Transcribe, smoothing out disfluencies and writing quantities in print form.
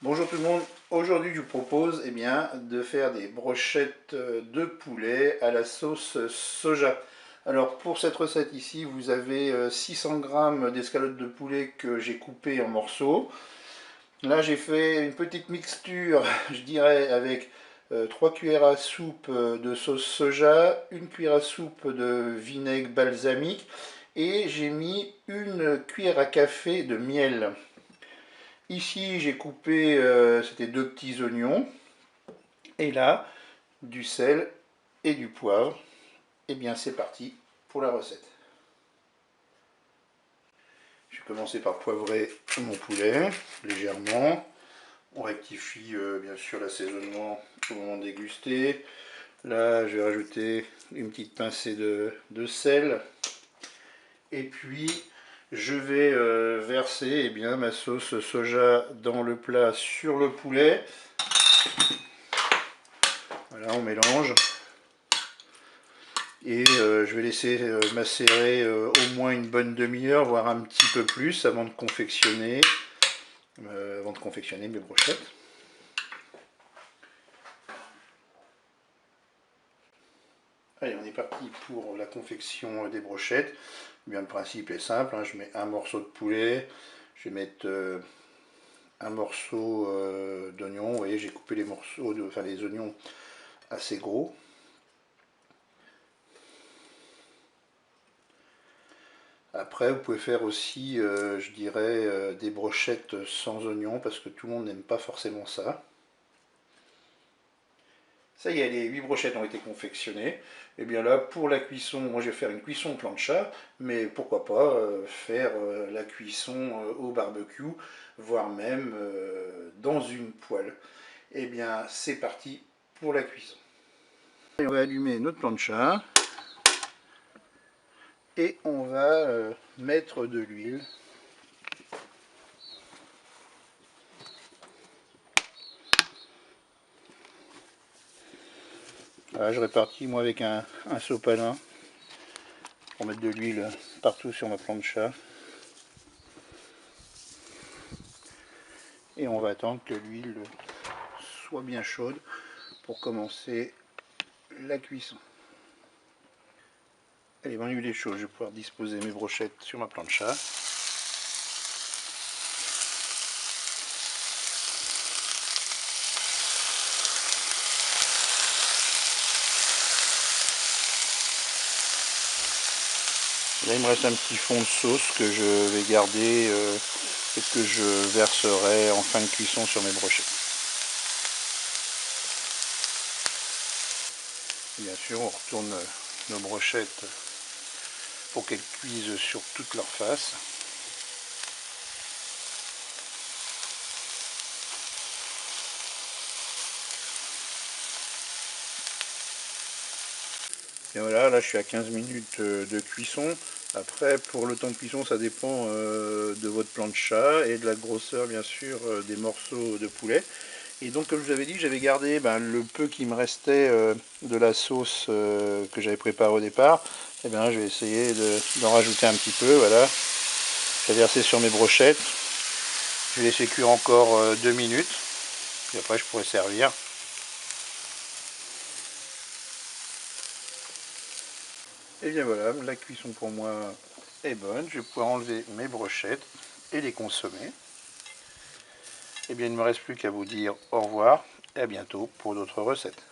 Bonjour tout le monde, aujourd'hui je vous propose de faire des brochettes de poulet à la sauce soja. Alors pour cette recette ici, vous avez 600 g d'escalope de poulet que j'ai coupé en morceaux. Là j'ai fait une petite mixture, je dirais, avec 3 cuillères à soupe de sauce soja, 1 cuillère à soupe de vinaigre balsamique et j'ai mis 1 cuillère à café de miel. Ici, j'ai coupé, c'était 2 petits oignons. Et là, du sel et du poivre. Et bien, c'est parti pour la recette. Je vais commencer par poivrer mon poulet légèrement. On rectifie bien sûr l'assaisonnement au moment de déguster. Là, je vais rajouter une petite pincée de sel. Et puis, je vais verser ma sauce soja dans le plat sur le poulet. Voilà, on mélange. Et je vais laisser macérer au moins une bonne demi-heure, voire un petit peu plus, avant de confectionner mes brochettes. Allez, on est parti pour la confection des brochettes. Le principe est simple, hein. Je mets un morceau de poulet, je vais mettre un morceau d'oignon. Vous voyez, j'ai coupé les les oignons assez gros. Après, vous pouvez faire aussi, je dirais, des brochettes sans oignons, parce que tout le monde n'aime pas forcément ça. Ça y est, les 8 brochettes ont été confectionnées. Et bien là, pour la cuisson, moi je vais faire une cuisson plancha, mais pourquoi pas faire la cuisson au barbecue, voire même dans une poêle. Et bien, c'est parti pour la cuisson. Et on va allumer notre plancha et on va mettre de l'huile. Voilà, je répartis moi avec un sopalin pour mettre de l'huile partout sur ma plancha. Et on va attendre que l'huile soit bien chaude pour commencer la cuisson. Allez, mon huile est chaude, je vais pouvoir disposer mes brochettes sur ma plancha. Là, il me reste un petit fond de sauce que je vais garder et que je verserai en fin de cuisson sur mes brochettes. Et bien sûr, on retourne nos brochettes pour qu'elles cuisent sur toute leur face. Et voilà, là je suis à 15 minutes de cuisson. Après, pour le temps de cuisson, ça dépend de votre plancha et de la grosseur, bien sûr, des morceaux de poulet. Et donc, comme je vous avais dit, j'avais gardé le peu qui me restait de la sauce que j'avais préparée au départ. Et bien, je vais essayer d'en rajouter un petit peu. Voilà, je vais verser sur mes brochettes. Je vais laisser cuire encore 2 minutes. Et après, je pourrai servir. Et bien voilà, la cuisson pour moi est bonne. Je vais pouvoir enlever mes brochettes et les consommer. Et bien, il ne me reste plus qu'à vous dire au revoir et à bientôt pour d'autres recettes.